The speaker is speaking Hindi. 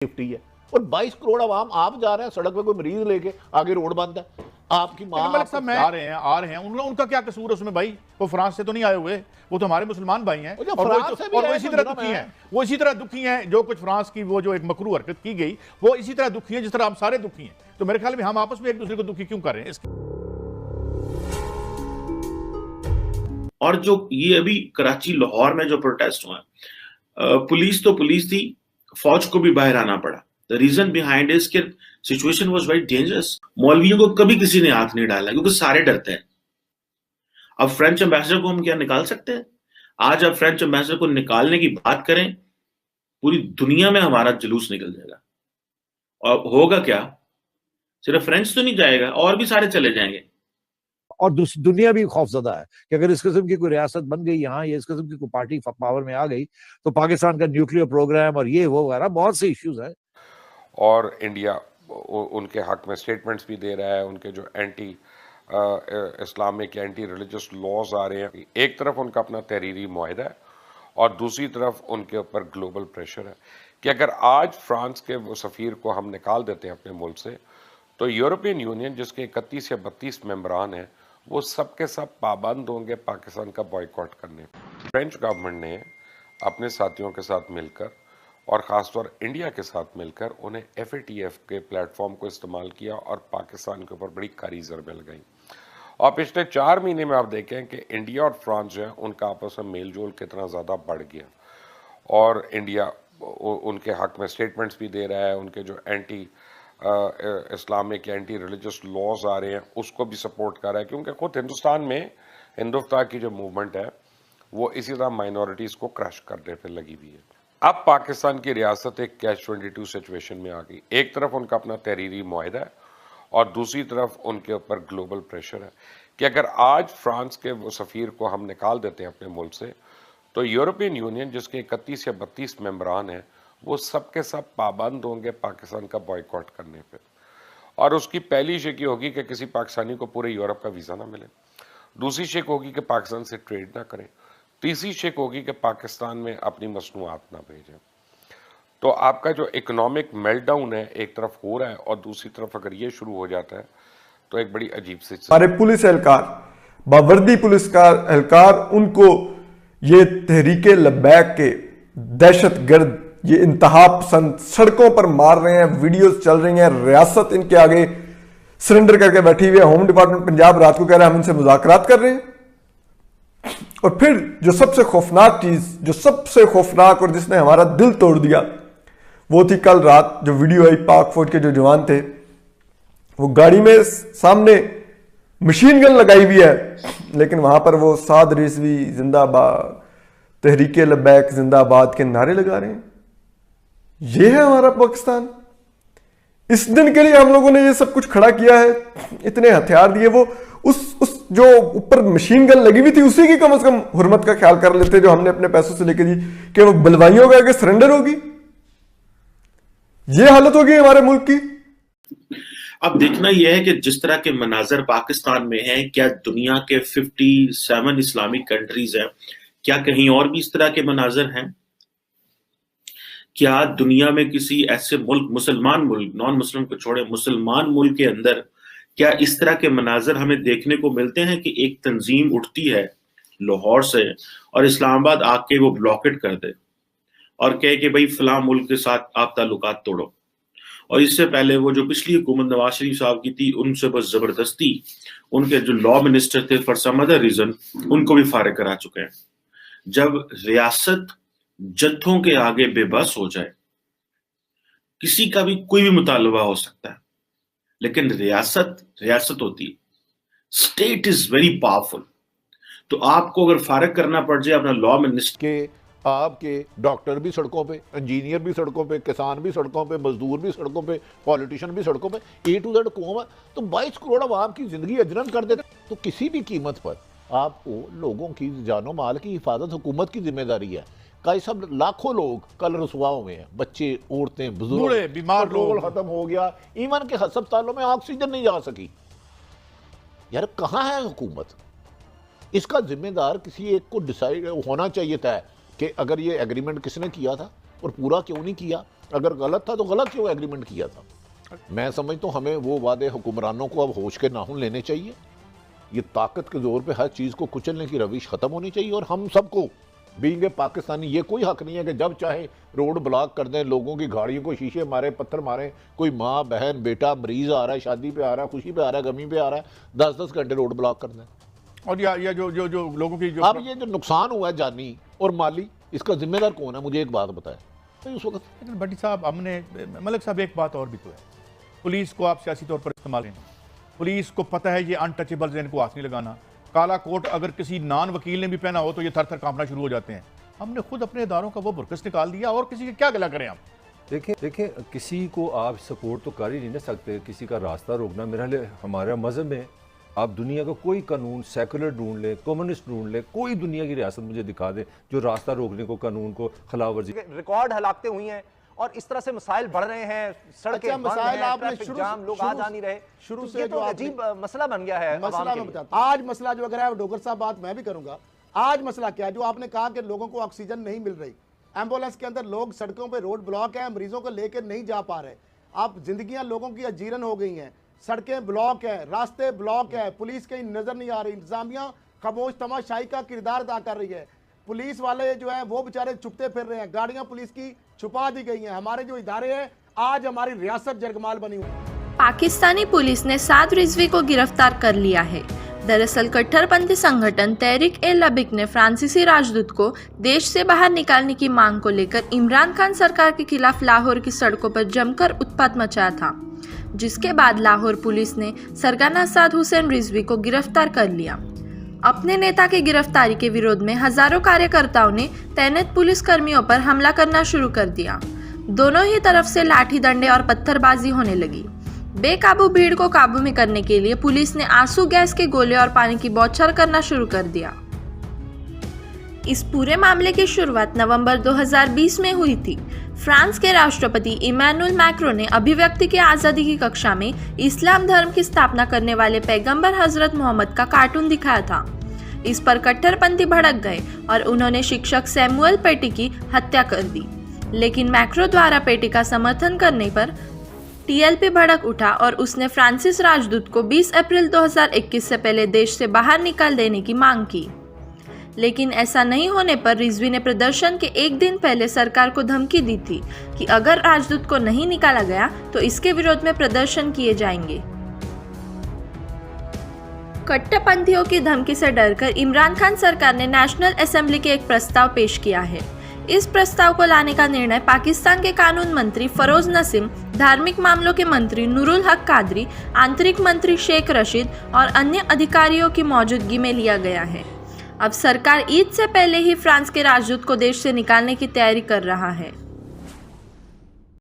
सेफ्टी है। और 22 करोड़ आवाम, आप जा रहे हैं सड़क पे, कोई मरीज लेके आगे रोड बंद है, आपकी माँ मलिक साहब आ रहे हैं उनका क्या कसूर है उसमें भाई? वो फ्रांस से तो नहीं आए हुए, वो तो हमारे मुसलमान भाई हैं और वो इसी तरह दुखी हैं। वो इसी तरह दुखी हैं। जो कुछ फ्रांस की वो जो एक मकरू हरकत की गई, वो इसी तरह दुखी हैं जिस तरह हम सारे दुखी हैं। तो मेरे ख्याल में हम आपस में एक दूसरे को दुखी क्यों कर रहे हैं? और जो ये अभी कराची लाहौर में जो प्रोटेस्ट हुआ, पुलिस तो पुलिस थी, फौज को भी बाहर आना पड़ा। द रीजन बिहाइंड इज कि सिचुएशन वाज वेरी डेंजरस। मौलवियों को कभी किसी ने हाथ नहीं डाला क्योंकि सारे डरते हैं। अब फ्रेंच एम्बेसडर को हम क्या निकाल सकते हैं? आज अब फ्रेंच एम्बेसडर को निकालने की बात करें, पूरी दुनिया में हमारा जुलूस निकल जाएगा। और होगा क्या? सिर्फ फ्रेंच तो नहीं जाएगा, और भी सारे चले जाएंगे। और दुनिया भी खौफजदा है कि अगर इस किस्म की कोई रियासत बन गई यहाँ, या इस किस्म की कोई पार्टी पावर में आ गई, तो पाकिस्तान का न्यूक्लियर प्रोग्राम और ये वो वगैरह बहुत से इश्यूज हैं। और इंडिया उनके हक में स्टेटमेंट्स भी दे रहा है। उनके जो anti Islamic anti religious laws आ रहे हैं, एक तरफ उनका अपना तहरीरी मुआहदा है और दूसरी तरफ उनके ऊपर ग्लोबल प्रेशर है कि अगर आज फ्रांस के वो सफ़ीर को हम निकाल देते हैं अपने मुल्क से, तो यूरोपियन यूनियन जिसके 31 या 32 मेंबरान हैं, वो सब के सब पाबंद होंगे पाकिस्तान का बॉयकॉट करने। फ्रेंच गवर्नमेंट ने अपने साथियों के साथ मिलकर और ख़ासतौर इंडिया के साथ मिलकर उन्हें FATF के प्लेटफॉर्म को इस्तेमाल किया और पाकिस्तान के ऊपर बड़ी कड़ी ज़रबें लगाई। और पिछले 4 महीने में आप देखें कि इंडिया और फ्रांस जो है उनका आपस में मेल जोल कितना ज़्यादा बढ़ गया। और इंडिया उनके हक में स्टेटमेंट्स भी दे रहा है। उनके जो anti Islamic anti religious laws आ रहे हैं उसको भी सपोर्ट कर रहा है, क्योंकि खुद हिंदुस्तान में हिंदुस्तान की जो मूवमेंट है वो इसी तरह माइनॉरिटीज़ को क्रश करने पे लगी हुई है। अब पाकिस्तान की रियासत एक कैच-22 सिचुएशन में आ गई। एक तरफ उनका अपना तहरीरी मुआहदा है और दूसरी तरफ उनके ऊपर ग्लोबल प्रेशर है कि अगर आज फ्रांस के वो सफ़ीर को हम निकाल देते हैं अपने मुल्क से, तो यूरोपियन यूनियन जिसके 31 या 32 मेंबरान हैं, वो सब के सब पाबंद होंगे पाकिस्तान का बॉयकॉट करने पे। और उसकी पहली शिक ये होगी कि किसी पाकिस्तानी को पूरे यूरोप का वीज़ा ना मिले। दूसरी शिक होगी कि पाकिस्तान से ट्रेड ना करें। तीसरी शिक होगी कि पाकिस्तान में अपनी मसनूआत ना भेजें। तो आपका जो इकोनॉमिक मेल्टडाउन है एक तरफ हो रहा है, और दूसरी तरफ अगर ये शुरू हो जाता है तो एक बड़ी अजीब सी हमारे पुलिस एहलकार, बावर्दी पुलिस का एहलकार, उनको ये तहरीके लब्बैक के दहशतगर्द, ये इंतहा पसंद सड़कों पर मार रहे हैं, वीडियोस चल रही हैं, रियासत इनके आगे सरेंडर करके बैठी हुई है। होम डिपार्टमेंट पंजाब रात को कह रहा है हम इनसे मुज़ाकरात कर रहे हैं। और फिर जो सबसे खौफनाक चीज, जो सबसे खौफनाक और जिसने हमारा दिल तोड़ दिया, वो थी कल रात जो वीडियो आई। पाक फौज के जो जवान थे वो गाड़ी में सामने मशीन गन लगाई हुई है, लेकिन वहां पर वो साद रिजवी जिंदाबाद, तहरीके लब्बैक जिंदाबाद के नारे लगा रहे हैं। ये है हमारा पाकिस्तान। इस दिन के लिए हम लोगों ने ये सब कुछ खड़ा किया है, इतने हथियार दिए। वो उस जो ऊपर मशीन गन लगी हुई थी उसी की कम से कम हुर्मत का ख्याल कर लेते जो हमने अपने पैसों से लेकर दी, कि वो बलवाइयों के आगे सरेंडर होगी। ये हालत होगी हमारे मुल्क की। अब देखना यह है कि जिस तरह के मनाजर पाकिस्तान में हैं, क्या दुनिया के 57 इस्लामिक कंट्रीज हैं, क्या कहीं और भी इस तरह के मनाजर हैं? क्या दुनिया में किसी ऐसे मुल्क, मुसलमान मुल्क, नॉन मुस्लिम को छोड़े, मुसलमान मुल्क के अंदर क्या इस तरह के मनाजर हमें देखने को मिलते हैं कि एक तंजीम उठती है लाहौर से और इस्लामाबाद आके वो ब्लॉकेट कर दे और कहे कि भाई फलां मुल्क के साथ आप ताल्लुकात तोड़ो? और इससे पहले वो जो पिछली हुकूमत नवाज शरीफ साहब की थी, उनसे बस जबरदस्ती उनके जो लॉ मिनिस्टर थे फॉर सम अदर रीजन, उनको भी फारिग करा चुके हैं। जब रियासत जत्थों के आगे बेबस हो जाए, किसी का भी कोई भी मुतालबा हो सकता है, लेकिन रियासत होती है। State is very powerful. तो आपको अगर फारिग करना पड़ जाए अपना लॉ मिनिस्टर के, आपके डॉक्टर भी सड़कों पे, इंजीनियर भी सड़कों पे, किसान भी सड़कों पे, मजदूर भी सड़कों पे, पॉलिटिशियन भी सड़कों पे, A to Z कौम है, तो 22 करोड़ आवाम की जिंदगी अजरन कर देते। तो किसी भी कीमत पर आपको लोगों की जानो माल की हिफाजत हुकूमत की जिम्मेदारी है। कई सब लाखों लोग कल रसुआ हुए हैं, बच्चे, औरतें, बुजुर्ग, बीमार लोग, खत्म हो गया, ईवन के अस्पतालों में ऑक्सीजन नहीं जा सकी। यार कहाँ है हुकूमत? इसका जिम्मेदार किसी एक को डिसाइड होना चाहिए था कि अगर ये एग्रीमेंट किसने किया था और पूरा क्यों नहीं किया। अगर गलत था तो गलत क्यों एग्रीमेंट किया था? मैं समझता हूँ हमें वो वादे हुक्मरानों को अब होश के नाखून लेने चाहिए। ये ताकत के जोर पे हर चीज़ को कुचलने की रविश ख़त्म होनी चाहिए। और हम सबको बीइंग ए पाकिस्तानी ये कोई हक नहीं है कि जब चाहे रोड ब्लॉक कर दें, लोगों की गाड़ियों को शीशे मारे, पत्थर मारें। कोई माँ बहन बेटा मरीज आ रहा है, शादी पे आ रहा है, खुशी पे आ रहा है, गमी पे आ रहा है, 10-10 घंटे रोड ब्लॉक कर दें। और या जो जो जो लोगों की जो अब ये जो नुकसान हुआ है जानी और माली, इसका जिम्मेदार कौन है? मुझे एक बात बताएं तो उस वक्त। लेकिन भट्टी साहब, हमने मलिक साहब एक बात और भी तो है, पुलिस को आप सियासी तौर पर इस्तेमाल करें। पुलिस को पता है ये अनटचेबल्स हैं, इनको हाथ नहीं लगाना। काला कोट अगर किसी नॉन वकील ने भी पहना हो तो ये थर थर कांपना शुरू हो जाते हैं। हमने खुद अपने इदारों का वो बुरकस निकाल दिया और किसी के क्या गिला करें हम? देखिए किसी को आप सपोर्ट तो कर ही नहीं ना सकते, किसी का रास्ता रोकना। मेरा लिए हमारा मज़हब में आप दुनिया का कोई कानून, सेकुलर ढूंढ ले, कम्युनिस्ट ढूंढ ले, कोई दुनिया की रियासत मुझे दिखा दे जो रास्ता रोकने को, कानून को खिलाफ वर्जी। रिकॉर्ड हलाकतें हुई हैं और इस तरह से मसाइल बढ़ रहे हैं, सड़कें बंद हैं, ट्रैफिक जाम, लोग आ जा नहीं रहे। शुरू तो से ये तो अजीब मसला बन गया है। मसला मैं बताता हूं। आज मसला जो अगर है डोगर साहब, बात मैं भी करूंगा। आज मसला क्या है जो आपने कहा कि लोगों को ऑक्सीजन नहीं मिल रही, एम्बुलेंस के अंदर लोग सड़कों पे रोड ब्लॉक है, मरीजों को लेकर नहीं जा पा रहे। आप जिंदगियां लोगों की अजीरन हो गई हैं, सड़कें ब्लॉक है, रास्ते ब्लॉक है, पुलिस कहीं नजर नहीं आ रही, इंतजामिया खामोश तमाशाई का किरदार अदा कर रही है। पुलिस वाले जो है वो बेचारे छुपते फिर रहे हैं, गाड़ियां पुलिस की छुपा दी गई हैं। हमारे जो इदारे हैं, आज हमारी रियासत जरगमाल बनी हुई। पाकिस्तानी पुलिस ने साद रिजवी को गिरफ्तार कर लिया है। दरअसल कट्टरपंथी संगठन तहरीक-ए-लबिक ने फ्रांसीसी राजदूत को देश से बाहर निकालने की मांग को लेकर इमरान खान सरकार के खिलाफ लाहौर की सड़कों पर जमकर उत्पात मचाया था, जिसके बाद लाहौर पुलिस ने सरगना साद हुसैन रिजवी को गिरफ्तार कर लिया। अपने नेता की गिरफ्तारी के विरोध में हजारों कार्यकर्ताओं ने तैनात पुलिस कर्मियों पर हमला करना शुरू कर दिया। दोनों ही तरफ से लाठी डंडे और पत्थरबाजी होने लगी। बेकाबू भीड़ को काबू में करने के लिए पुलिस ने आंसू गैस के गोले और पानी की बौछार करना शुरू कर दिया। इस पूरे मामले की शुरुआत नवंबर 2020 में हुई थी। फ्रांस के राष्ट्रपति इमैनुअल मैक्रों ने अभिव्यक्ति की आज़ादी की कक्षा में इस्लाम धर्म की स्थापना करने वाले पैगंबर हजरत मोहम्मद का कार्टून दिखाया था। इस पर कट्टरपंथी भड़क गए और उन्होंने शिक्षक सैमुअल पेटी की हत्या कर दी। लेकिन मैक्रो द्वारा पेटी का समर्थन करने पर टीएलपी भड़क उठा और उसने फ्रांसीसी राजदूत को 20 अप्रैल 2021 से पहले देश से बाहर निकाल देने की मांग की। लेकिन ऐसा नहीं होने पर रिजवी ने प्रदर्शन के एक दिन पहले सरकार को धमकी दी थी कि अगर राजदूत को नहीं निकाला गया तो इसके विरोध में प्रदर्शन किए जाएंगे। कट्टरपंथियों की धमकी से डरकर इमरान खान सरकार ने नेशनल असेंबली के एक प्रस्ताव पेश किया है। इस प्रस्ताव को लाने का निर्णय पाकिस्तान के कानून मंत्री फरोज नसीम, धार्मिक मामलों के मंत्री नूरुल हक कादरी, आंतरिक मंत्री शेख रशीद और अन्य अधिकारियों की मौजूदगी में लिया गया है। अब सरकार ईद से पहले ही फ्रांस के राजदूत को देश से निकालने की तैयारी कर रहा है।